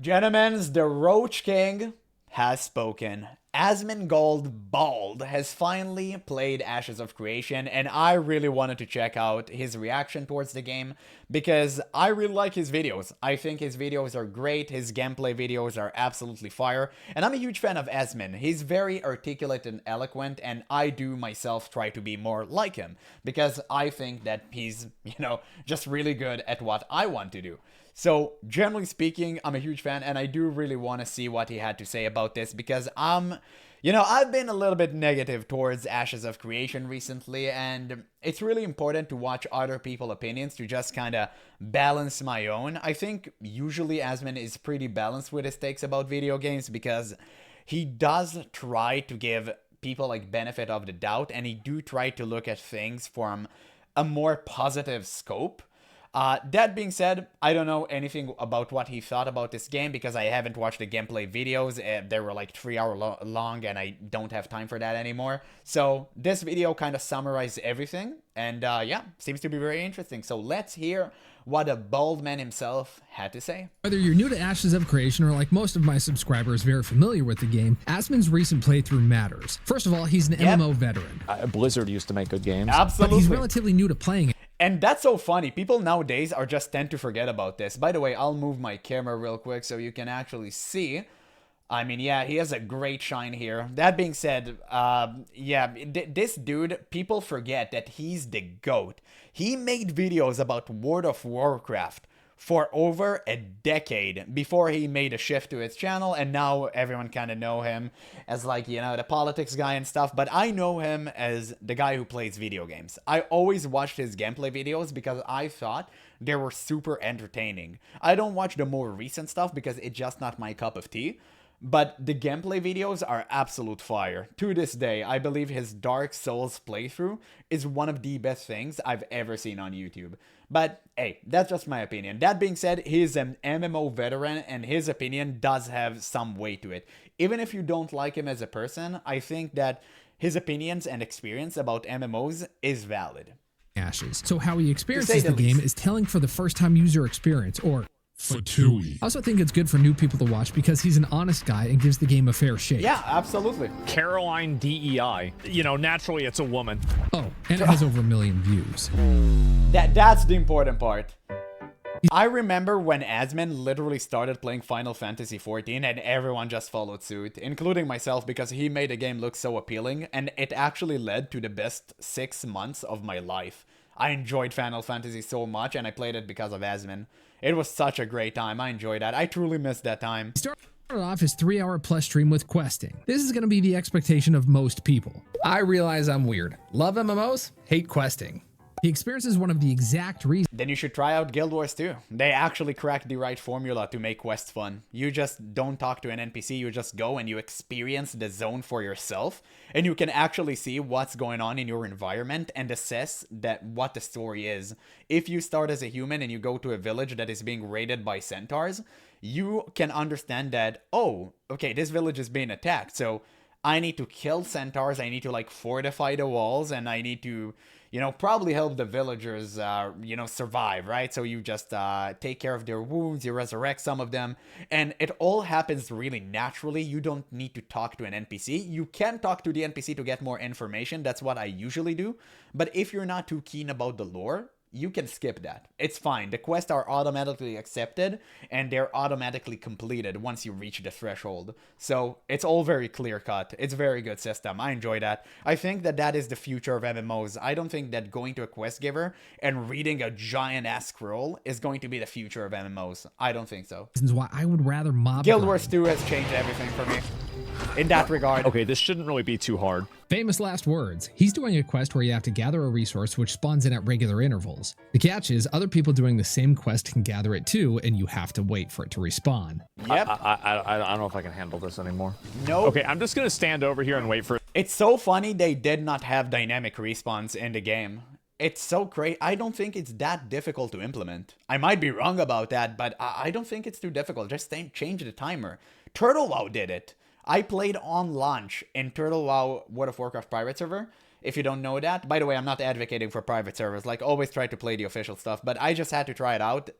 Gentlemen, the Roach King has spoken. Asmongold Bald has finally played Ashes of Creation, and I really wanted to check out his reaction towards the game because I really like his videos. I think his videos are great, his gameplay videos are absolutely fire, and I'm a huge fan of Asmon. He's very articulate and eloquent, and I do myself try to be more like him because I think that he's, just really good at what I want to do. So, generally speaking, I'm a huge fan, and I do really want to see what he had to say about this, because I've been a little bit negative towards Ashes of Creation recently, and it's really important to watch other people's opinions to just kind of balance my own. I think usually Asmon is pretty balanced with his takes about video games, because he does try to give people like benefit of the doubt, and he do try to look at things from a more positive scope. That being said, I don't know anything about what he thought about this game because I haven't watched the gameplay videos. They were like 3 hour long, and I don't have time for that anymore. So this video kind of summarized everything, and yeah, seems to be very interesting. So let's hear what a bald man himself had to say. Whether you're new to Ashes of Creation or like most of my subscribers very familiar with the game, Asmon's recent playthrough matters. First of all, he's an MMO veteran. Blizzard used to make good games. Absolutely. But he's relatively new to playing it. And that's so funny. People nowadays are just tend to forget about this. By the way, I'll move my camera real quick so you can actually see. I mean, yeah, he has a great shine here. That being said, this dude, people forget that he's the GOAT. He made videos about World of Warcraft for over a decade before he made a shift to his channel, and now everyone kind of know him as like, the politics guy and stuff, but I know him as the guy who plays video games. I always watched his gameplay videos because I thought they were super entertaining. I don't watch the more recent stuff because it's just not my cup of tea. But the gameplay videos are absolute fire. To this day, I believe his Dark Souls playthrough is one of the best things I've ever seen on YouTube. But hey, that's just my opinion. That being said, he's an MMO veteran, and his opinion does have some weight to it. Even if you don't like him as a person, I think that his opinions and experience about MMOs is valid. Ashes. So how he experiences the game is telling for the first time user experience, or Fatui. I also think it's good for new people to watch because he's an honest guy and gives the game a fair shake. Yeah, absolutely. Caroline DEI. Naturally it's a woman. Oh, and it has over 1 million views. That's the important part. I remember when Asmon literally started playing Final Fantasy XIV and everyone just followed suit, including myself, because he made the game look so appealing, and it actually led to the best 6 months of my life. I enjoyed Final Fantasy so much, and I played it because of Asmon. It was such a great time. I enjoyed that. I truly missed that time. He started off his 3-hour+ stream with questing. This is going to be the expectation of most people. I realize I'm weird. Love MMOs, hate questing. He experiences one of the exact reasons. Then you should try out Guild Wars 2. They actually cracked the right formula to make quests fun. You just don't talk to an NPC, you just go and you experience the zone for yourself, and you can actually see what's going on in your environment and assess what the story is. If you start as a human and you go to a village that is being raided by centaurs, you can understand that, oh, okay, this village is being attacked, so I need to kill centaurs, I need to like fortify the walls, and I need to probably help the villagers, survive, right? So you just take care of their wounds, you resurrect some of them, and it all happens really naturally. You don't need to talk to an NPC. You can talk to the NPC to get more information. That's what I usually do. But if you're not too keen about the lore, you can skip that. It's fine. The quests are automatically accepted and they're automatically completed once you reach the threshold. So it's all very clear cut. It's a very good system. I enjoy that. I think that is the future of MMOs. I don't think that going to a quest giver and reading a giant ass scroll is going to be the future of MMOs. I don't think so. Reasons why I would rather mob Guild Wars 2 has changed everything for me in that regard. Okay, this shouldn't really be too hard. Famous last words. He's doing a quest where you have to gather a resource which spawns in at regular intervals. The catch is other people doing the same quest can gather it too, and you have to wait for it to respawn. Yep. I don't know if I can handle this anymore. No. Okay, I'm just gonna stand over here and wait for it. It's so funny they did not have dynamic respawns in the game. It's so crazy. I don't think it's that difficult to implement. I might be wrong about that, but I don't think it's too difficult. Just change the timer. Turtle WoW did it. I played on launch in Turtle WoW World of Warcraft private server. If you don't know that, by the way, I'm not advocating for private servers. Like, always try to play the official stuff, but I just had to try it out.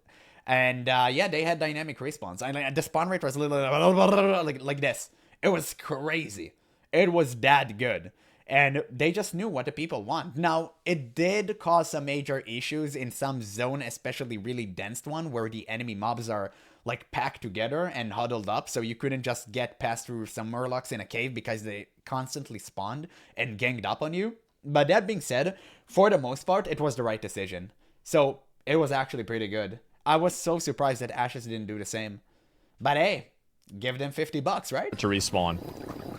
And yeah, they had dynamic respawns. And the spawn rate was a little like this. It was crazy. It was that good. And they just knew what the people want. Now, it did cause some major issues in some zone, especially really dense one, where the enemy mobs are like packed together and huddled up, so you couldn't just get past through some murlocs in a cave because they constantly spawned and ganged up on you. But that being said, for the most part, it was the right decision. So it was actually pretty good. I was so surprised that Ashes didn't do the same. But hey, give them $50, right? To respawn.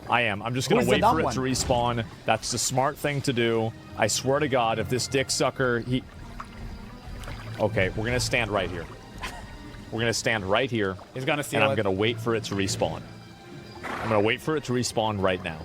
I am. I'm just gonna wait for it to respawn. That's the smart thing to do. I swear to God, if this dick sucker, he... Okay, we're gonna stand right here. We're gonna stand right here. He's gonna see. And I'm gonna wait for it to respawn. I'm gonna wait for it to respawn right now.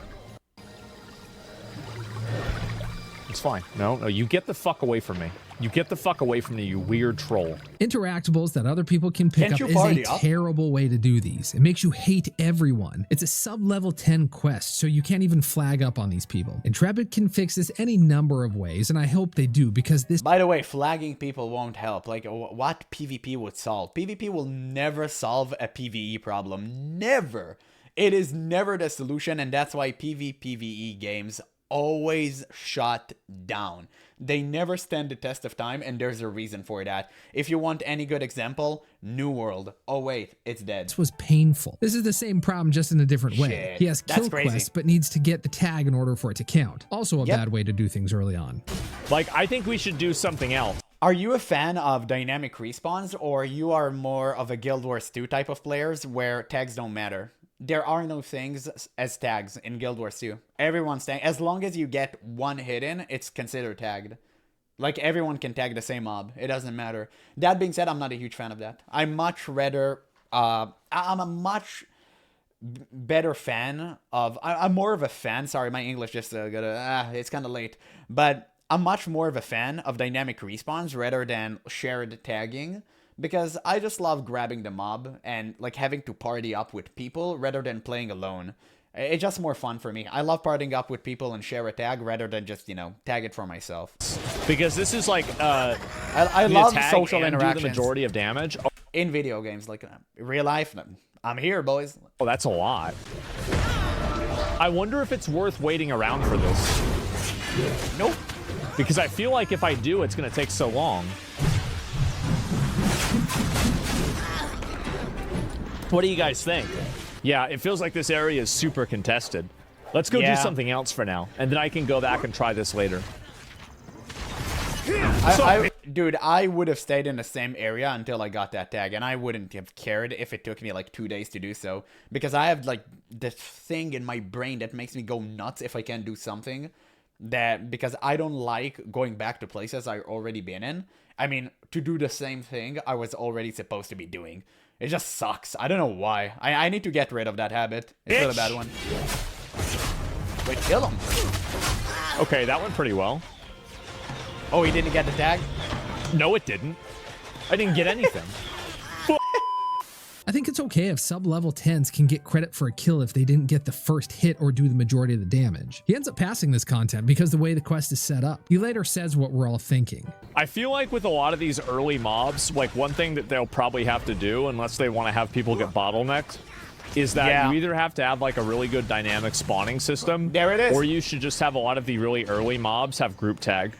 It's fine. No, you get the fuck away from me. You get the fuck away from me, you weird troll. Interactables that other people can pick up is a terrible way to do these. It makes you hate everyone. It's a sub-level 10 quest, so you can't even flag up on these people. Intrepid can fix this any number of ways, and I hope they do, because this— By the way, flagging people won't help. Like, what PvP would solve? PvP will never solve a PvE problem. Never. It is never the solution, and that's why PvPvE games always shut down. They never stand the test of time, and there's a reason for that. If you want any good example, New World. Oh wait, it's dead. This was painful. This is the same problem, just in a different way. Shit, he has kill quests, but needs to get the tag in order for it to count. Also a bad way to do things early on. Like, I think we should do something else. Are you a fan of dynamic respawns, or you are more of a Guild Wars 2 type of players where tags don't matter? There are no things as tags in Guild Wars 2. Everyone's tagged. As long as you get one hit in, it's considered tagged. Like, everyone can tag the same mob. It doesn't matter. That being said, I'm not a huge fan of that. I'm much rather... I'm a much better fan of... I'm more of a fan. Sorry, my English just it's kind of late. But I'm much more of a fan of dynamic respawns rather than shared tagging. Because I just love grabbing the mob and like having to party up with people rather than playing alone. It's just more fun for me. I love partying up with people and share a tag rather than just, you know, tag it for myself. Because this is like, I love social interactions. Do the majority of damage. Oh. In video games, like real life, I'm here, boys. Oh, that's a lot. I wonder if it's worth waiting around for this. Nope. Because I feel like if I do, it's going to take so long. What do you guys think? Yeah, it feels like this area is super contested. Let's go do something else for now, and then I can go back and try this later. Dude, I would have stayed in the same area until I got that tag, and I wouldn't have cared if it took me like 2 days to do so, because I have like this thing in my brain that makes me go nuts if I can't do something, because I don't like going back to places I've already been in. I mean, to do the same thing I was already supposed to be doing. It just sucks. I don't know why. I need to get rid of that habit. It's still a bad one. Wait, kill him. Okay, that went pretty well. Oh, he didn't get the tag? No, it didn't. I didn't get anything. I think it's okay if sub-level 10s can get credit for a kill if they didn't get the first hit or do the majority of the damage. He ends up passing this content because the way the quest is set up. He later says what we're all thinking. I feel like with a lot of these early mobs, like one thing that they'll probably have to do, unless they want to have people get bottlenecked, is that you either have to have like a really good dynamic spawning system, there it is, or you should just have a lot of the really early mobs have group tag.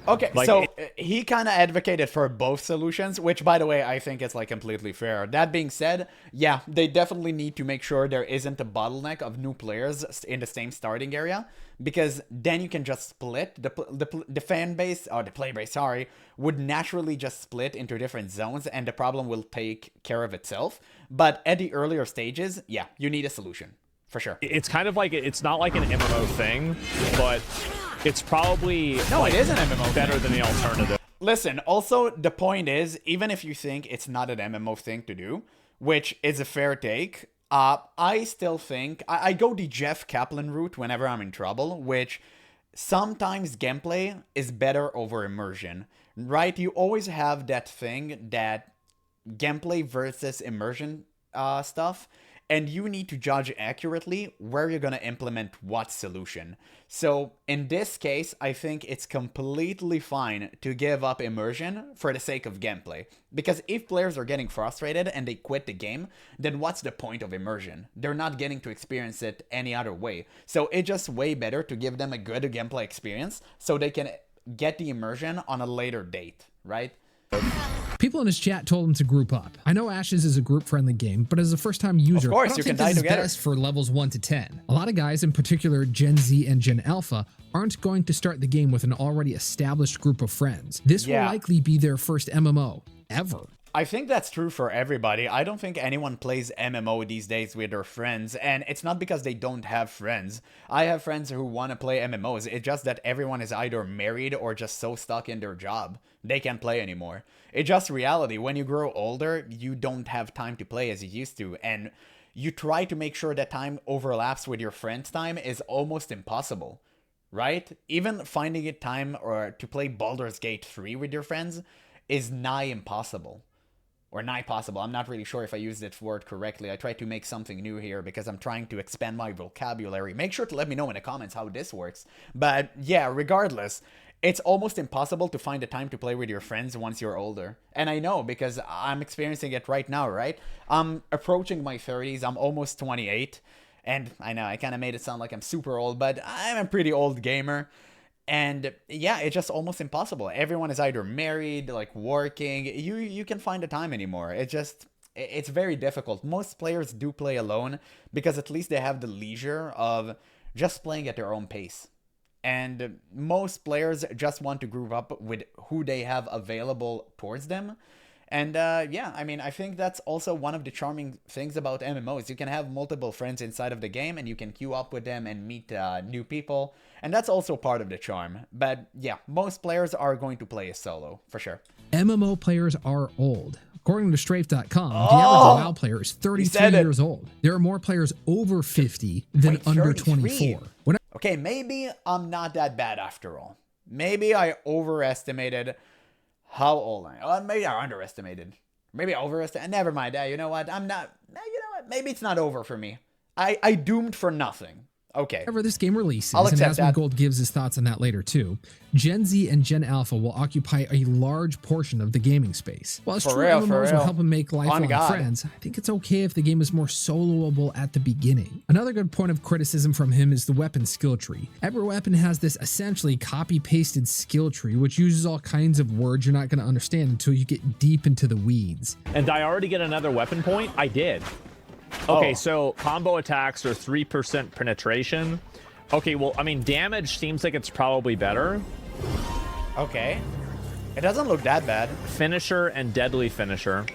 Okay, like, so he kind of advocated for both solutions, which, by the way, I think is like completely fair. That being said, yeah, they definitely need to make sure there isn't a bottleneck of new players in the same starting area, because then you can just split. The fan base, or the play base, sorry, would naturally just split into different zones, and the problem will take care of itself. But at the earlier stages, yeah, you need a solution, for sure. It's kind of like, it's not like an MMO thing, but... it's probably it is an MMO better than the alternative. Listen, also, the point is, even if you think it's not an MMO thing to do, which is a fair take, I still think... I go the Jeff Kaplan route whenever I'm in trouble, which sometimes gameplay is better over immersion, right? You always have that thing that gameplay versus immersion stuff, and you need to judge accurately where you're going to implement what solution. So in this case, I think it's completely fine to give up immersion for the sake of gameplay. Because if players are getting frustrated and they quit the game, then what's the point of immersion? They're not getting to experience it any other way. So it's just way better to give them a good gameplay experience so they can get the immersion on a later date, right? People in his chat told him to group up. I know Ashes is a group-friendly game, but as a first-time user, of course, I don't you think can this die is together. best for levels 1 to 10. A lot of guys, in particular Gen Z and Gen Alpha, aren't going to start the game with an already established group of friends. This will likely be their first MMO ever. I think that's true for everybody. I don't think anyone plays MMO these days with their friends, and it's not because they don't have friends. I have friends who want to play MMOs. It's just that everyone is either married or just so stuck in their job they can't play anymore. It's just reality. When you grow older, you don't have time to play as you used to, and you try to make sure that time overlaps with your friends' time is almost impossible, right? Even finding it time or to play Baldur's Gate 3 with your friends is nigh impossible. Or nigh possible. I'm not really sure if I used that word correctly. I tried to make something new here because I'm trying to expand my vocabulary. Make sure to let me know in the comments how this works. But yeah, regardless, it's almost impossible to find the time to play with your friends once you're older. And I know because I'm experiencing it right now, right? I'm approaching my 30s. I'm almost 28. And I know I kind of made it sound like I'm super old, but I'm a pretty old gamer. And yeah, it's just almost impossible. Everyone is either married, like working. You can find the time anymore. It's very difficult. Most players do play alone because at least they have the leisure of just playing at their own pace. And most players just want to group up with who they have available towards them. And yeah, I mean, I think that's also one of the charming things about MMOs. You can have multiple friends inside of the game and you can queue up with them and meet new people. And that's also part of the charm. But yeah, most players are going to play a solo, for sure. MMO players are old. According to Strafe.com, the average WoW player is 33 years old. There are more players over 50 than under 24. Okay, maybe I'm not that bad after all. Maybe I overestimated how old I am. Maybe I underestimated. Maybe I overestimated. Never mind. You know what? I'm not. You know what? Maybe it's not over for me. I doomed for nothing. Okay. Whenever this game releases, and Asmongold gives his thoughts on that later too, Gen Z and Gen Alpha will occupy a large portion of the gaming space. While true MMOs will help them make lifelong friends, I think it's okay if the game is more soloable at the beginning. Another good point of criticism from him is the weapon skill tree. Every weapon has this essentially copy-pasted skill tree, which uses all kinds of words you're not going to understand until you get deep into the weeds. And did I already get another weapon point? I did. Okay, so combo attacks are 3% penetration. Okay, well, I mean, damage seems like it's probably better. Okay. It doesn't look that bad. Finisher and deadly finisher.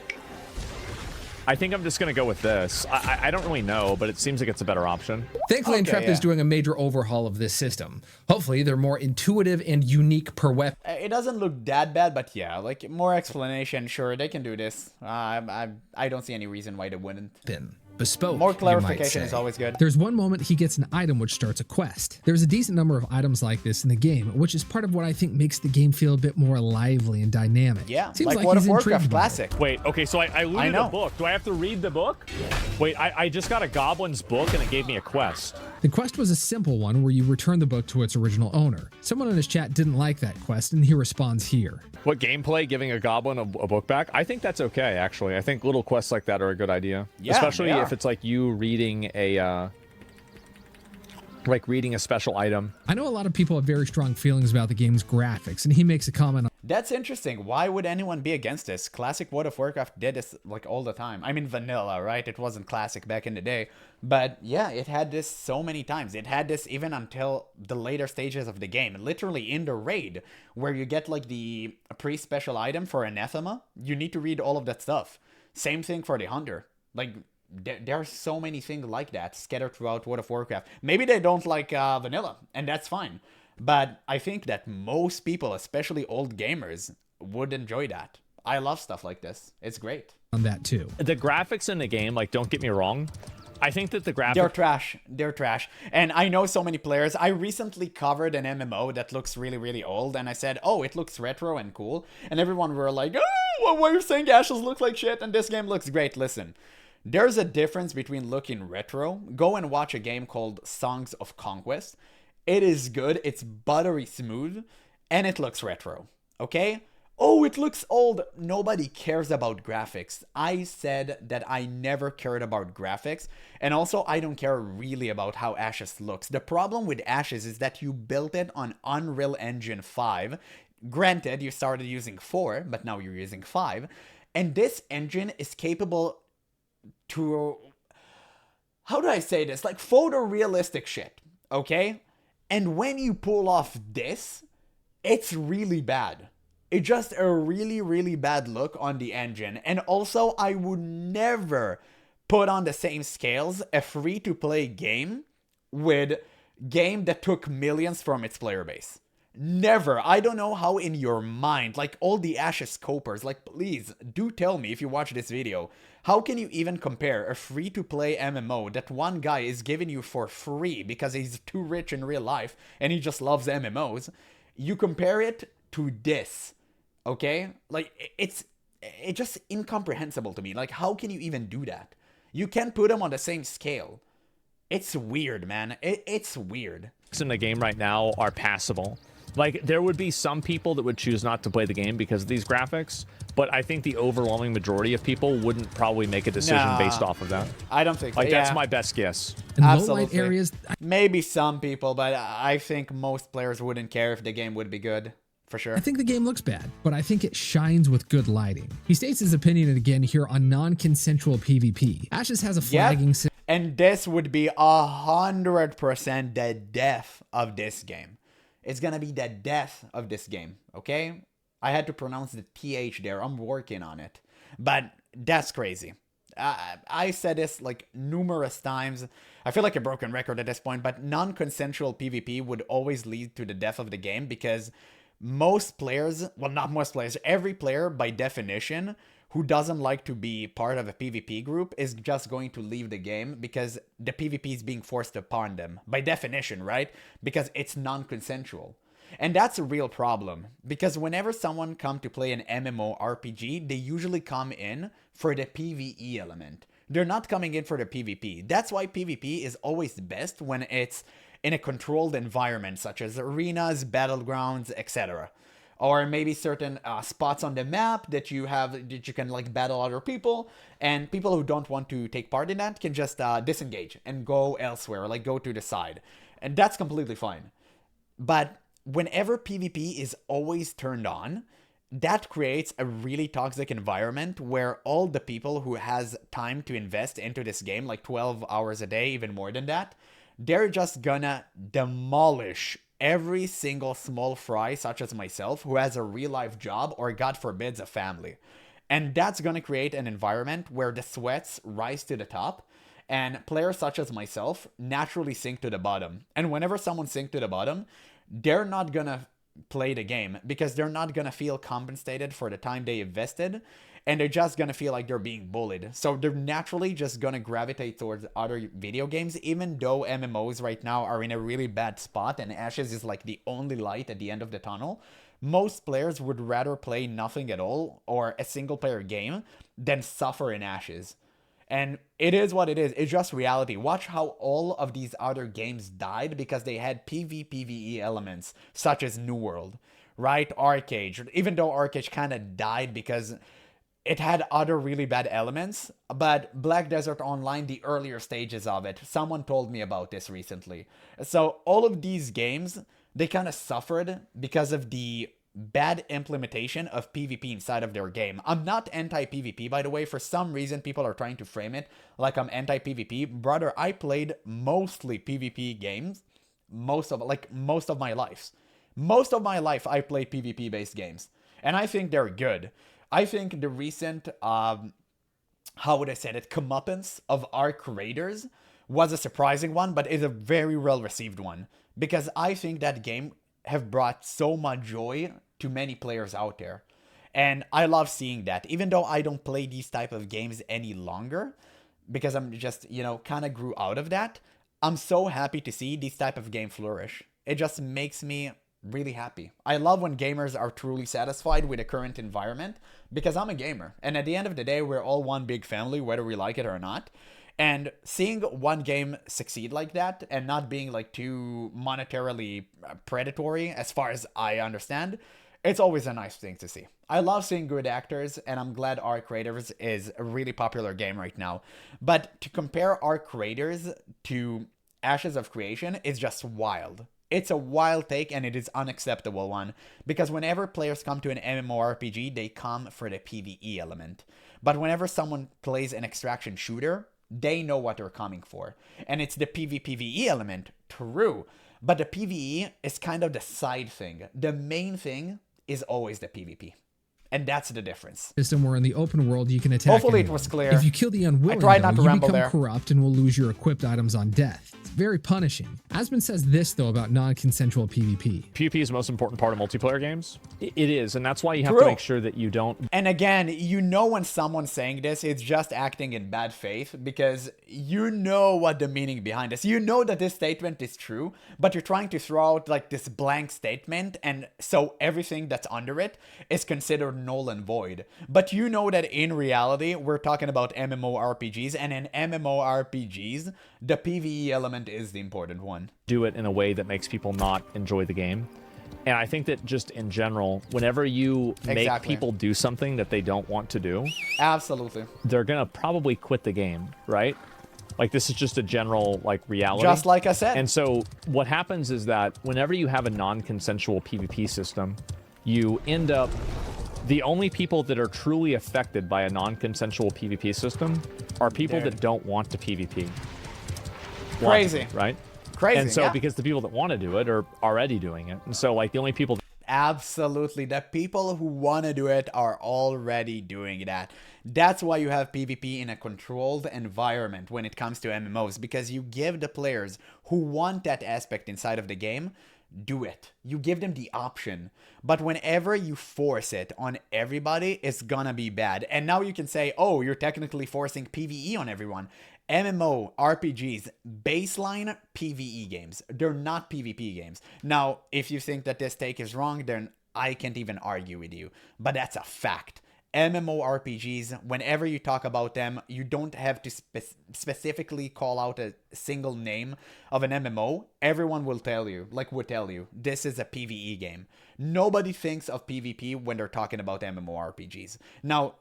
I think I'm just going to go with this. I don't really know, but it seems like it's a better option. Thankfully, Intrepid is doing a major overhaul of this system. Hopefully, they're more intuitive and unique per weapon. It doesn't look that bad, but yeah, like more explanation. Sure, they can do this. I don't see any reason why they wouldn't. Bespoke, more clarification is always good. There's one moment he gets an item which starts a quest. There's a decent number of items like this in the game, which is part of what I think makes the game feel a bit more lively and dynamic. Yeah, seems like World of Warcraft Classic. Wait, okay, so I looted a book. Do I have to read the book? Wait, I just got a Goblin's book and it gave me a quest. The quest was a simple one where you return the book to its original owner. Someone in his chat didn't like that quest and he responds here. What gameplay, giving a goblin a book back? I think that's okay, actually. I think little quests like that are a good idea. Yeah, especially if it's like you reading a reading a special item. I know a lot of people have very strong feelings about the game's graphics, and he makes a comment on that's interesting. Why would anyone be against this? Classic World of Warcraft did this like all the time. I mean, vanilla, right? It wasn't classic back in the day. But yeah, it had this so many times. It had this even until the later stages of the game. Literally in the raid, where you get like the pre-special item for Anathema, you need to read all of that stuff. Same thing for the Hunter. Like, there are so many things like that scattered throughout World of Warcraft. Maybe they don't like vanilla, and that's fine. But I think that most people, especially old gamers, would enjoy that. I love stuff like this. It's great. On that too. The graphics in the game, like, don't get me wrong, I think that the graphics... They're trash. They're trash. And I know so many players. I recently covered an MMO that looks really, really old. And I said, oh, it looks retro and cool. And everyone were like, oh, why are you saying Ashes look like shit and this game looks great? Listen, There's a difference between looking retro. Go and watch a game called Songs of Conquest. It is good, it's buttery smooth, and it looks retro, okay? Oh, it looks old. Nobody cares about graphics. I said that I never cared about graphics, and also I don't care really about how Ashes looks. The problem with Ashes is that you built it on Unreal Engine 5. Granted, you started using 4, but now you're using 5. And this engine is capable to, how do I say this? Like photorealistic shit, okay? And when you pull off this, it's really bad. It's just a really, really bad look on the engine. And also, I would never put on the same scales a free-to-play game with game that took millions from its player base. Never. I don't know how in your mind, like all the Ashes scopers, like please do tell me if you watch this video, how can you even compare a free-to-play MMO that one guy is giving you for free because he's too rich in real life and he just loves MMOs? You compare it to this, okay? Like it's just incomprehensible to me. Like how can you even do that? You can't put them on the same scale. It's weird, man. It's weird. In the game right now are passable. Like, there would be some people that would choose not to play the game because of these graphics, but I think the overwhelming majority of people wouldn't probably make a decision based off of that. I don't think so. Like, that's my best guess. In low light areas, maybe some people, but I think most players wouldn't care if the game would be good. For sure. I think the game looks bad, but I think it shines with good lighting. He states his opinion again here on non-consensual PvP. Ashes has a flagging system. And this would be 100% the death of this game. It's gonna be the death of this game, okay? I had to pronounce the TH there. I'm working on it. But that's crazy. I said this like numerous times. I feel like a broken record at this point, but non-consensual PvP would always lead to the death of the game because most players, well, not most players, every player by definition who doesn't like to be part of a PvP group is just going to leave the game because the PvP is being forced upon them. By definition, right? Because it's non-consensual. And that's a real problem. Because whenever someone comes to play an MMORPG, they usually come in for the PvE element. They're not coming in for the PvP. That's why PvP is always best when it's in a controlled environment, such as arenas, battlegrounds, etc. Or maybe certain spots on the map that you can like battle other people, and people who don't want to take part in that can just disengage and go elsewhere, like go to the side. And that's completely fine. But whenever PvP is always turned on, that creates a really toxic environment where all the people who has time to invest into this game, like 12 hours a day, even more than that, they're just gonna demolish every single small fry, such as myself, who has a real-life job or, God forbids, a family. And that's going to create an environment where the sweats rise to the top, and players such as myself naturally sink to the bottom. And whenever someone sinks to the bottom, they're not going to play the game because they're not going to feel compensated for the time they invested, and they're just going to feel like they're being bullied. So they're naturally just going to gravitate towards other video games, even though MMOs right now are in a really bad spot and Ashes is like the only light at the end of the tunnel. Most players would rather play nothing at all or a single player game than suffer in Ashes. And it is what it is. It's just reality. Watch how all of these other games died because they had PvPvE elements, such as New World, right? ARPGs, even though ARPGs kind of died because it had other really bad elements, but Black Desert Online, the earlier stages of it, someone told me about this recently. So all of these games, they kind of suffered because of the bad implementation of PvP inside of their game. I'm not anti-PvP, by the way. For some reason, people are trying to frame it like I'm anti-PvP. Brother, I played mostly PvP games most of my life. Most of my life, I played PvP-based games, and I think they're good. I think the recent, how would I say it, comeuppance of our creators was a surprising one, but is a very well-received one. Because I think that game have brought so much joy to many players out there. And I love seeing that. Even though I don't play these type of games any longer, because I'm just, kind of grew out of that, I'm so happy to see these type of game flourish. It just makes me really happy. I love when gamers are truly satisfied with the current environment, because I'm a gamer. And at the end of the day, we're all one big family, whether we like it or not. And seeing one game succeed like that and not being like too monetarily predatory, as far as I understand, it's always a nice thing to see. I love seeing good actors, and I'm glad Arc Raiders is a really popular game right now. But to compare Arc Raiders to Ashes of Creation is just wild. It's a wild take, and it is unacceptable one, because whenever players come to an MMORPG, they come for the PvE element. But whenever someone plays an extraction shooter, they know what they're coming for. And it's the PvPvE element, true. But the PvE is kind of the side thing. The main thing is always the PvP. And that's the difference. System where in the open world you can attack Hopefully anyone. It was clear. If you kill the unwilling, I tried not to you ramble become there. corrupt and will lose your equipped items on death. It's very punishing. Asmon says this, though, about non-consensual PvP. PvP is the most important part of multiplayer games. It is, and that's why you have True. to make sure that you don't... And again, you know when someone's saying this, it's just acting in bad faith, because you know what the meaning behind this. You know that this statement is true, but you're trying to throw out like this blank statement, and so everything that's under it is considered null and void. But you know that in reality, we're talking about MMORPGs, and in MMORPGs, the PvE element is the important one. Do it in a way that makes people not enjoy the game. And I think that just in general, whenever you make people do something that they don't want to do, absolutely, they're going to probably quit the game, right? Like, this is just a general, like, reality. Just like I said. And so what happens is that whenever you have a non-consensual PvP system, you end up... The only people that are truly affected by a non-consensual PvP system are people that don't want to PvP. Crazy. Right? Crazy, and so yeah. because the people that want to do it are already doing it. And so, like, the only people... Absolutely. The people who want to do it are already doing that. That's why you have PvP in a controlled environment when it comes to MMOs, because you give the players who want that aspect inside of the game, do it. You give them the option. But whenever you force it on everybody, it's gonna be bad. And now you can say, oh, you're technically forcing PvE on everyone. MMO, RPGs, baseline PvE games. They're not PvP games. Now, if you think that this take is wrong, then I can't even argue with you. But that's a fact. MMORPGs, whenever you talk about them, you don't have to specifically call out a single name of an MMO. Everyone will tell you, this is a PvE game. Nobody thinks of PvP when they're talking about MMORPGs. Now,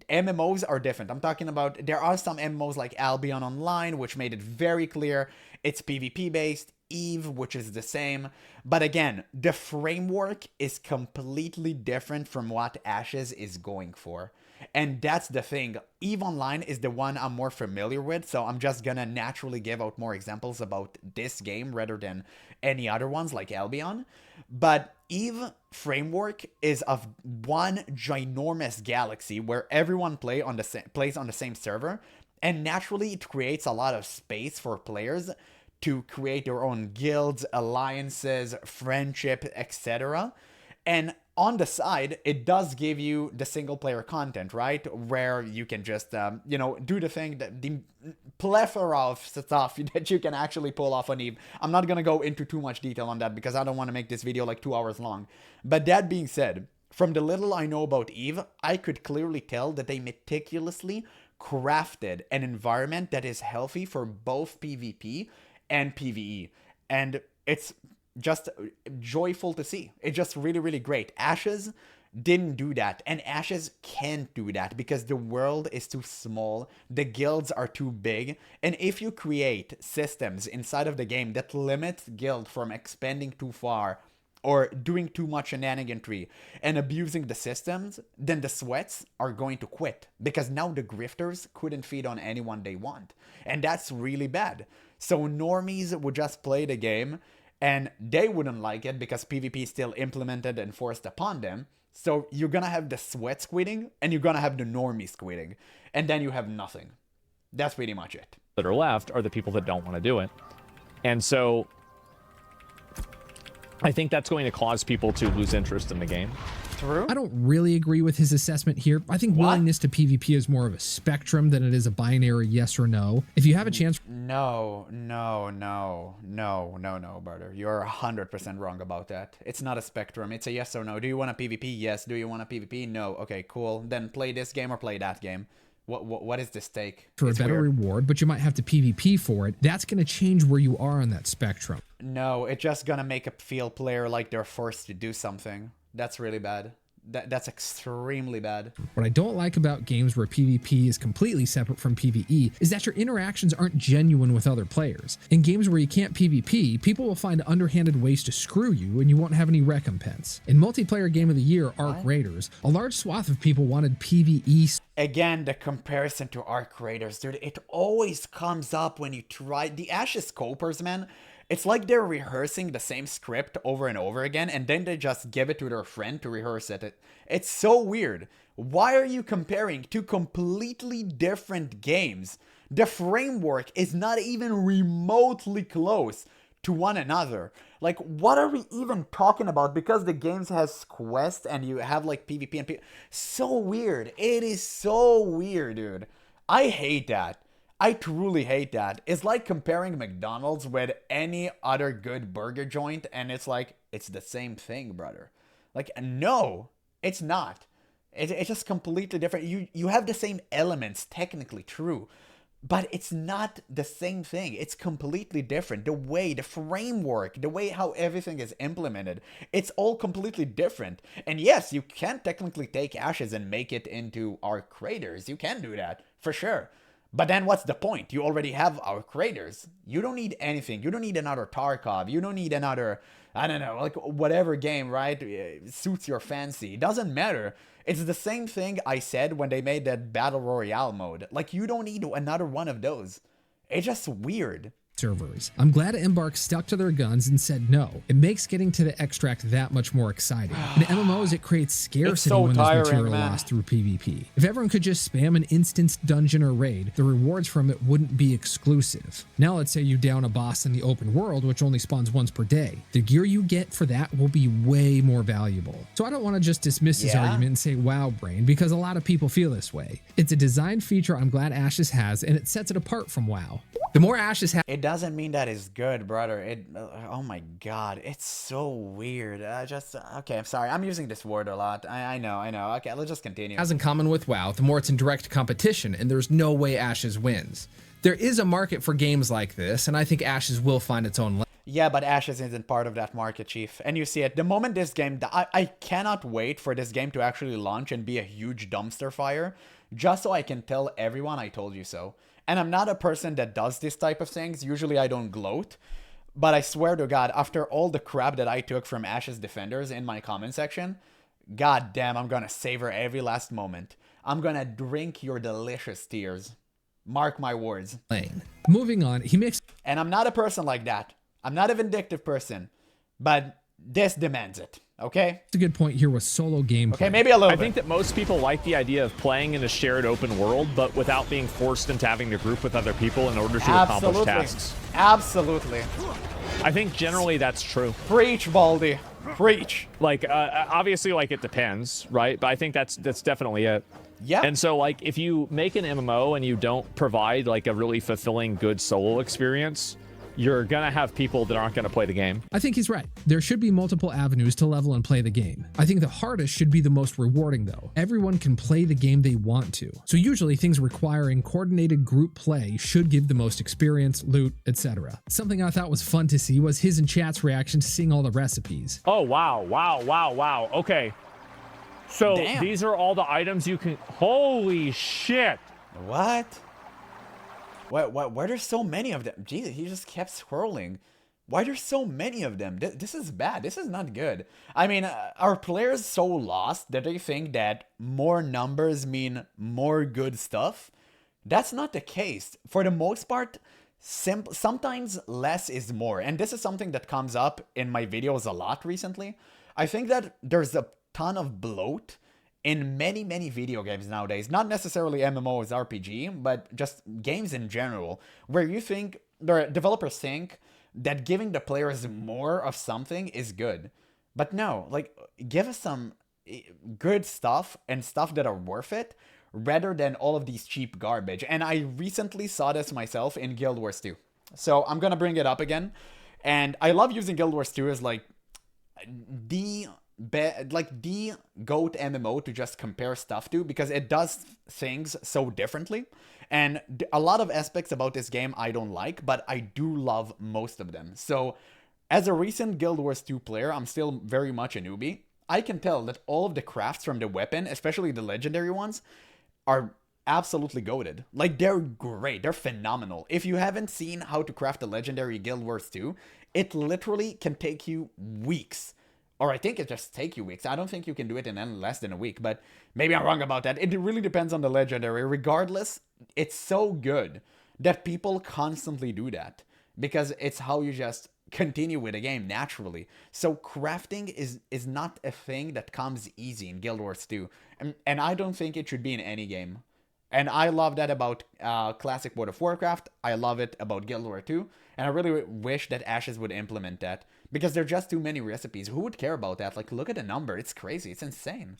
MMOs are different. I'm talking about, there are some MMOs like Albion Online, which made it very clear it's PvP based. Eve, which is the same. But again, the framework is completely different from what Ashes is going for. And that's the thing. Eve Online is the one I'm more familiar with, so I'm just gonna naturally give out more examples about this game rather than any other ones like Albion. But Eve framework is of one ginormous galaxy where everyone plays on the same server, and naturally it creates a lot of space for players to create their own guilds, alliances, friendship, etc. And on the side, it does give you the single player content, right? Where you can just, do the thing, the plethora of stuff that you can actually pull off on Eve. I'm not going to go into too much detail on that because I don't want to make this video like 2 hours long. But that being said, from the little I know about Eve, I could clearly tell that they meticulously crafted an environment that is healthy for both PvP and PvE, and it's just joyful to see. It's just really, really great. Ashes didn't do that, and Ashes can't do that because the world is too small, the guilds are too big, and if you create systems inside of the game that limits guild from expanding too far or doing too much shenaniganry and abusing the systems, then the sweats are going to quit because now the grifters couldn't feed on anyone they want, and that's really bad. So normies would just play the game and they wouldn't like it because PvP is still implemented and forced upon them. So you're gonna have the sweats quitting and you're gonna have the normies quitting, and then you have nothing. That's pretty much it. That are left are the people that don't want to do it. And so I think that's going to cause people to lose interest in the game. True. I don't really agree with his assessment here. I think willingness to PvP is more of a spectrum than it is a binary yes or no. If you have a chance... No, brother. You're 100% wrong about that. It's not a spectrum. It's a yes or no. Do you want a PvP? Yes. Do you want a PvP? No. Okay, cool. Then play this game or play that game. What is the stake? For a better reward, but you might have to PvP for it. That's going to change where you are on that spectrum. No, it's just going to make a field player like they're forced to do something. That's really bad. That's extremely bad. What I don't like about games where PvP is completely separate from PvE is that your interactions aren't genuine with other players. In games where you can't PvP, people will find underhanded ways to screw you and you won't have any recompense. In multiplayer game of the year, Arc Raiders, a large swath of people wanted PvE. Again, the comparison to Arc Raiders, dude, it always comes up when you try. The Ashes Scopers, man, it's like they're rehearsing the same script over and over again, and then they just give it to their friend to rehearse it. It's so weird. Why are you comparing two completely different games? The framework is not even remotely close to one another. Like, what are we even talking about? Because the games has quests and you have like PvP and PvP. So weird. It is so weird, dude. I hate that. I truly hate that. It's like comparing McDonald's with any other good burger joint, and it's like, it's the same thing, brother. Like, no, it's not. It's just completely different. You have the same elements, technically true, but it's not the same thing. It's completely different. The way, the framework, the way how everything is implemented, it's all completely different. And yes, you can technically take Ashes and make it into Arc Raiders. You can do that, for sure. But then what's the point? You already have Arc Raiders. You don't need anything. You don't need another Tarkov. You don't need another, I don't know, like whatever game, right? Suits your fancy. It doesn't matter. It's the same thing I said when they made that Battle Royale mode. Like, you don't need another one of those. It's just weird. Servers. I'm glad Embark stuck to their guns and said no. It makes getting to the extract that much more exciting. In MMOs, it creates scarcity when there's material lost through PvP. If everyone could just spam an instanced dungeon or raid, the rewards from it wouldn't be exclusive. Now let's say you down a boss in the open world, which only spawns once per day. The gear you get for that will be way more valuable. So I don't want to just dismiss this argument and say wow brain, because a lot of people feel this way. It's a design feature I'm glad Ashes has, and it sets it apart from WoW. The more Ashes have, it doesn't mean that it's good, brother. Oh my god, it's so weird. Okay, I'm sorry. I'm using this word a lot. I know. Okay, let's just continue. Has in common with WoW, the more it's in direct competition, and there's no way Ashes wins. There is a market for games like this, and I think Ashes will find its own. Yeah, but Ashes isn't part of that market, Chief. And you see it. The moment this game, I cannot wait for this game to actually launch and be a huge dumpster fire, just so I can tell everyone I told you so. And I'm not a person that does this type of things. Usually I don't gloat. But I swear to God, after all the crap that I took from Ashes Defenders in my comment section, god damn, I'm gonna savor every last moment. I'm gonna drink your delicious tears. Mark my words. Moving on, he makes... And I'm not a person like that. I'm not a vindictive person. But this demands it. Okay? That's a good point here with solo gameplay. Okay, maybe a little bit. I think that most people like the idea of playing in a shared open world, but without being forced into having to group with other people in order to accomplish tasks. Absolutely. I think generally that's true. Preach, Baldy. Preach. Like, obviously, like, it depends, right? But I think that's definitely it. Yeah. And so, like, if you make an MMO and you don't provide, like, a really fulfilling, good solo experience, you're gonna have people that aren't gonna play the game. I think he's right. There should be multiple avenues to level and play the game. I think the hardest should be the most rewarding though. Everyone can play the game they want to. So usually things requiring coordinated group play should give the most experience, loot, etc. Something I thought was fun to see was his and chat's reaction to seeing all the recipes. Oh, wow. Okay. So these are all the items you can... Holy shit. What? Why there's so many of them? Jesus, he just kept scrolling. Why there's so many of them? This is bad. This is not good. I mean, are players so lost that they think that more numbers mean more good stuff? That's not the case. For the most part, sometimes less is more. And this is something that comes up in my videos a lot recently. I think that there's a ton of bloat in many video games nowadays, not necessarily MMOs, RPG, but just games in general, where you think, the developers think that giving the players more of something is good. But no, like, give us some good stuff and stuff that are worth it, rather than all of these cheap garbage. And I recently saw this myself in Guild Wars 2. So I'm gonna bring it up again. And I love using Guild Wars 2 as like the GOAT MMO to just compare stuff to, because it does things so differently. And a lot of aspects about this game I don't like, but I do love most of them. So as a recent Guild Wars 2 player, I'm still very much a newbie. I can tell that all of the crafts from the weapon, especially the legendary ones, are absolutely goated. Like, they're great. They're phenomenal. If you haven't seen how to craft a legendary Guild Wars 2, it literally can take you weeks. Or I think it just take you weeks. I don't think you can do it in any less than a week, but maybe I'm wrong about that. It really depends on the legendary. Regardless, it's so good that people constantly do that, because it's how you just continue with the game naturally. So crafting is not a thing that comes easy in Guild Wars 2, and I don't think it should be in any game. And I love that about classic World of Warcraft. I love it about Guild Wars 2, and I really wish that Ashes would implement that, because there are just too many recipes. Who would care about that? Like, look at the number. It's crazy. It's insane.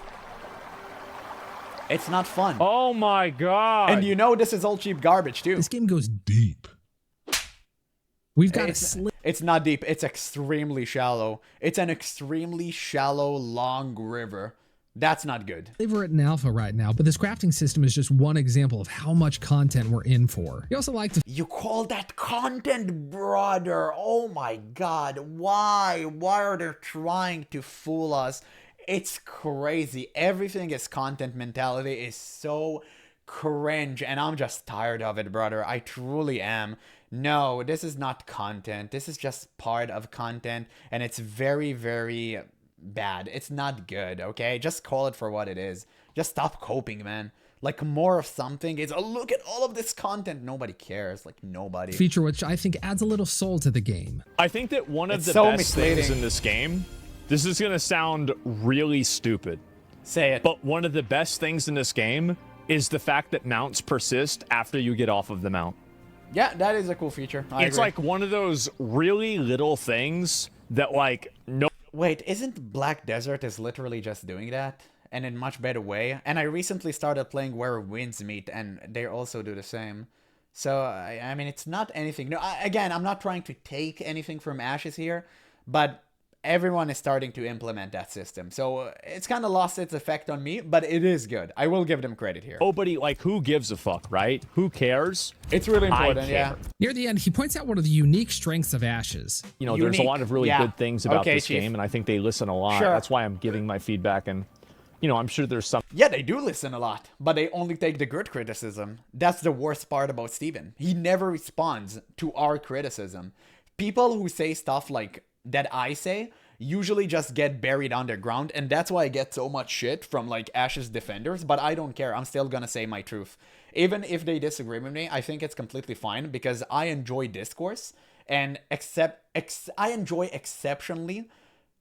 It's not fun. Oh my god. And you know this is all cheap garbage too. This game goes deep. We've got It's not deep. It's extremely shallow. It's an extremely shallow, long river. That's not good. We're in alpha right now, but this crafting system is just one example of how much content we're in for. You also like to... You call that content, brother? Oh my god. Why? Why are they trying to fool us? It's crazy. Everything is content mentality is so cringe, and I'm just tired of it, brother. I truly am. No, this is not content. This is just part of content, and it's very, very bad. It's not good, okay? Just call it for what it is. Just stop coping, man. Like, more of something is, oh, look at all of this content. Nobody cares. Like, nobody. Feature which I think adds a little soul to the game. I think that one of the best things in this game, this is going to sound really stupid. Say it. But one of the best things in this game is the fact that mounts persist after you get off of the mount. Yeah, that is a cool feature. I agree. Like one of those really little things that, like, no... Wait, isn't Black Desert is literally just doing that? And in much better way? And I recently started playing Where Winds Meet, and they also do the same. So, I mean, it's not anything. No, again, I'm not trying to take anything from Ashes here, but everyone is starting to implement that system. So it's kind of lost its effect on me, but it is good. I will give them credit here. Nobody, like, who gives a fuck, right? Who cares? It's really important, yeah. Near the end, he points out one of the unique strengths of Ashes. You know, there's a lot of really good things about this game, and I think they listen a lot. Sure. That's why I'm giving my feedback, and, you know, I'm sure there's some... Yeah, they do listen a lot, but they only take the good criticism. That's the worst part about Steven. He never responds to our criticism. People who say stuff like that I say usually just get buried underground, and that's why I get so much shit from, like, Ashes defenders, but I don't care. I'm still gonna say my truth. Even if they disagree with me, I think it's completely fine, because I enjoy discourse, and I enjoy exceptionally,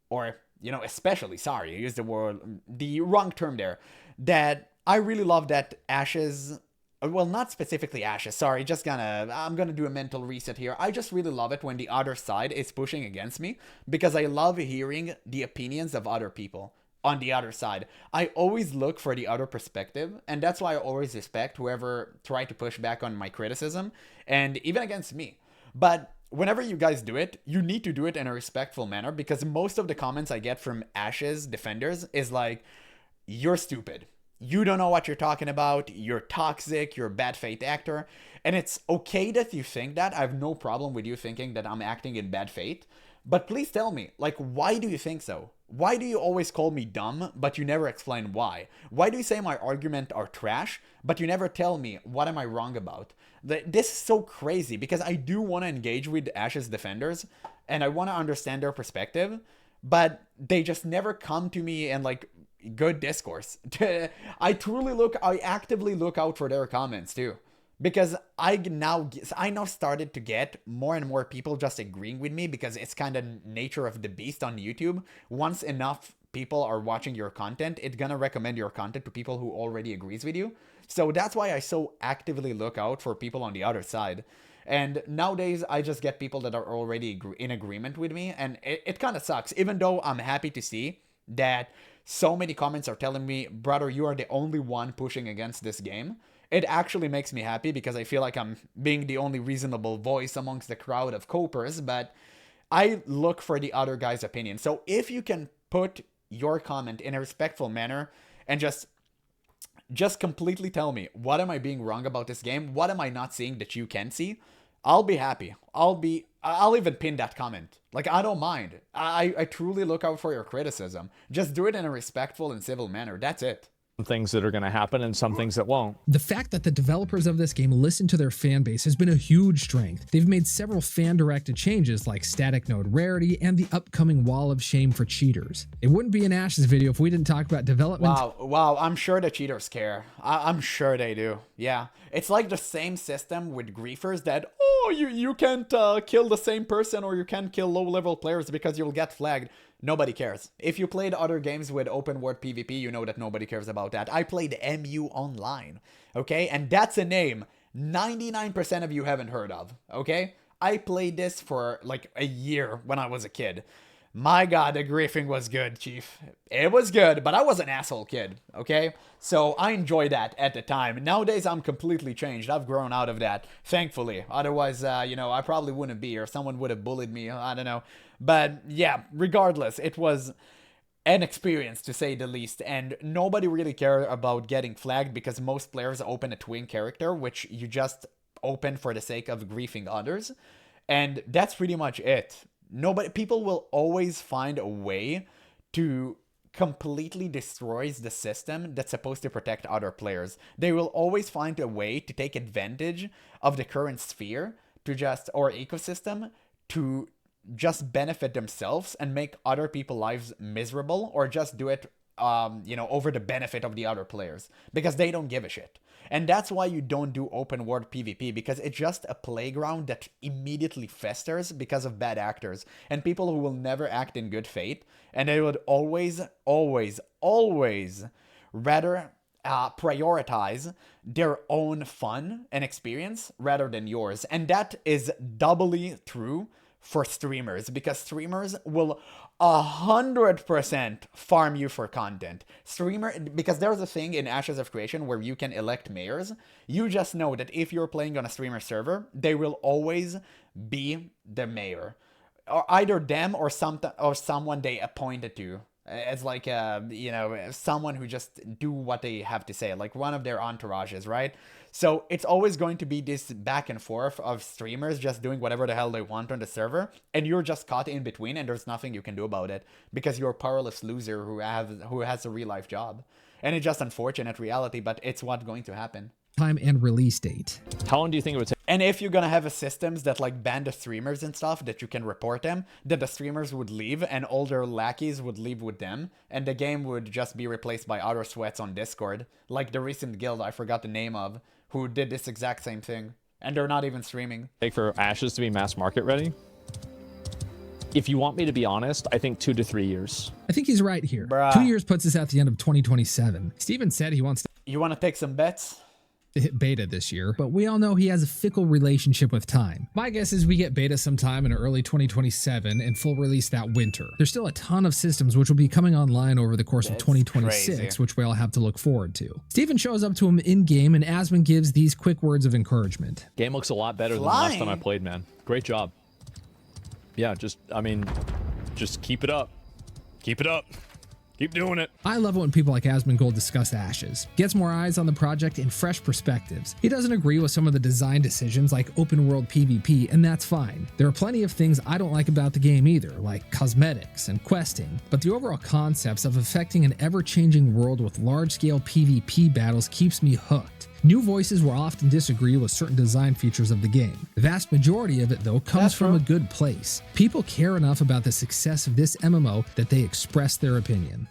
or, you know, especially, sorry, I used the wrong term there, that I really love that Ashes... Well, not specifically Ashes, sorry, I'm gonna do a mental reset here. I just really love it when the other side is pushing against me, because I love hearing the opinions of other people on the other side. I always look for the other perspective, and that's why I always respect whoever tried to push back on my criticism, and even against me. But whenever you guys do it, you need to do it in a respectful manner, because most of the comments I get from Ashes defenders is like, you're stupid. You don't know what you're talking about, you're toxic, you're a bad faith actor, and it's okay that you think that. I have no problem with you thinking that I'm acting in bad faith, but please tell me, like, why do you think so? Why do you always call me dumb, but you never explain why? Why do you say my arguments are trash, but you never tell me what am I wrong about? This is so crazy, because I do want to engage with Ashes defenders, and I want to understand their perspective, but they just never come to me and, like, good discourse. I actively look out for their comments too, because I now started to get more and more people just agreeing with me, because it's kind of nature of the beast on YouTube. Once enough people are watching your content, it's gonna recommend your content to people who already agrees with you. So that's why I so actively look out for people on the other side. And nowadays, I just get people that are already in agreement with me, and it kind of sucks, even though I'm happy to see that so many comments are telling me, brother, you are the only one pushing against this game, it actually makes me happy because I feel like I'm being the only reasonable voice amongst the crowd of copers, but I look for the other guy's opinion. So if you can put your comment in a respectful manner and just completely tell me, what am I being wrong about this game? What am I not seeing that you can see? I'll be happy. I'll even pin that comment. Like, I don't mind. I truly look out for your criticism. Just do it in a respectful and civil manner. That's it. Things that are going to happen and some things that won't. The fact that the developers of this game listen to their fan base has been a huge strength. They've made several fan-directed changes like static node rarity and the upcoming wall of shame for cheaters. It wouldn't be an Ashes video if we didn't talk about development. Wow, I'm sure the cheaters care. I'm sure they do. Yeah, it's like the same system with griefers that, oh, you can't kill the same person or you can't kill low-level players because you'll get flagged. Nobody cares. If you played other games with open world PvP, you know that nobody cares about that. I played MU Online, okay? And that's a name 99% of you haven't heard of, okay? I played this for like a year when I was a kid. My God, the griefing was good, Chief. It was good, but I was an asshole kid, okay? So I enjoyed that at the time. Nowadays, I'm completely changed. I've grown out of that, thankfully. Otherwise, you know, I probably wouldn't be here. Someone would have bullied me. I don't know. But yeah, regardless, it was an experience to say the least. And nobody really cared about getting flagged because most players open a twin character, which you just open for the sake of griefing others. And that's pretty much it. People will always find a way to completely destroy the system that's supposed to protect other players. They will always find a way to take advantage of the current sphere or ecosystem to just benefit themselves and make other people's lives miserable, or just do it you know, over the benefit of the other players, because they don't give a shit. And that's why you don't do open world PvP, because it's just a playground that immediately festers because of bad actors and people who will never act in good faith, and they would always rather prioritize their own fun and experience rather than yours. And that is doubly true for streamers, because streamers will 100% farm you for content. Because there's a thing in Ashes of Creation where you can elect mayors. You just know that if you're playing on a streamer server, they will always be the mayor, or either them or someone they appointed to. As like, you know, someone who just do what they have to say, like one of their entourages, right? So it's always going to be this back and forth of streamers just doing whatever the hell they want on the server, and you're just caught in between, and there's nothing you can do about it because you're a powerless loser who has a real life job. And it's just unfortunate reality, but it's what's going to happen. Time and release date. How long do you think it would take? And if you're gonna have a systems that like ban the streamers and stuff, that you can report them, that the streamers would leave and all their lackeys would leave with them, and the game would just be replaced by other sweats on Discord, like the recent guild I forgot the name of, who did this exact same thing, and they're not even streaming. Take for Ashes to be mass market ready? If you want me to be honest, I think 2 to 3 years. I think he's right here. Bruh. 2 years puts us at the end of 2027. Steven said he wants to You want to take some bets? hit beta this year, but we all know he has a fickle relationship with time. My guess is we get beta sometime in early 2027 and full release that winter. There's still a ton of systems which will be coming online over the course of 2026, crazy. which we all have to look forward to. Steven shows up to him in-game, and Asmon gives these quick words of encouragement. Game looks a lot better than the last time I played, man. Great job. Yeah, just keep it up. Keep it up. Keep doing it. I love it when people like Asmongold discuss Ashes. Gets more eyes on the project and fresh perspectives. He doesn't agree with some of the design decisions like open world PvP, and that's fine. There are plenty of things I don't like about the game either, like cosmetics and questing, but the overall concepts of affecting an ever-changing world with large-scale PvP battles keeps me hooked. New voices will often disagree with certain design features of the game. The vast majority of it, though, comes from a good place. People care enough about the success of this MMO that they express their opinion.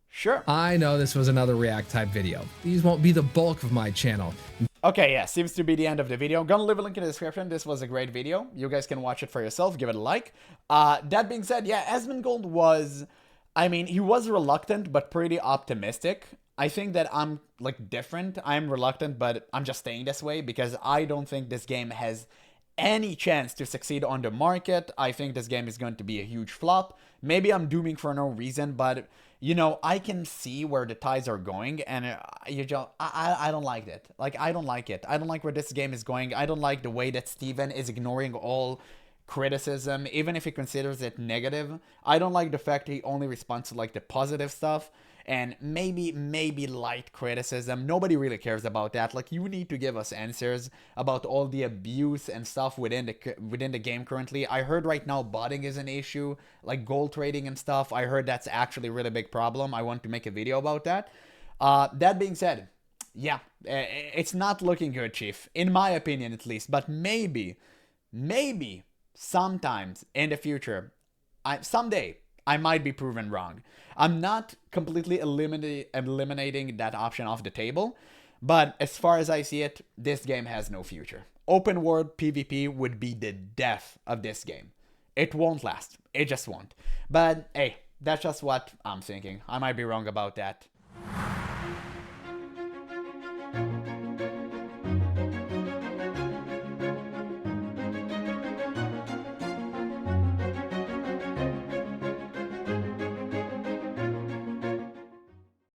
Sure. I know this was another React type video. These won't be the bulk of my channel. Okay, yeah, seems to be the end of the video. I'm gonna leave a link in the description. This was a great video. You guys can watch it for yourself. Give it a like. That being said, yeah, Asmongold was... I mean, he was reluctant, but pretty optimistic. I think that I'm, like, different. I'm reluctant, but I'm just staying this way because I don't think this game has any chance to succeed on the market, I think this game is going to be a huge flop. Maybe I'm dooming for no reason, but you know, I can see where the tides are going, and I don't like it. Like, I don't like it. I don't like where this game is going. I don't like the way that Steven is ignoring all criticism, even if he considers it negative. I don't like the fact he only responds to like the positive stuff and maybe light criticism. Nobody really cares about that. Like, you need to give us answers about all the abuse and stuff within the game currently. I heard right now botting is an issue, like gold trading and stuff. I heard that's actually a really big problem. I want to make a video about that. That being said, yeah, it's not looking good, Chief, in my opinion at least. But maybe sometimes in the future, someday, I might be proven wrong. I'm not completely eliminating that option off the table, but as far as I see it, this game has no future. Open world PvP would be the death of this game. It won't last. It just won't. But hey, that's just what I'm thinking. I might be wrong about that.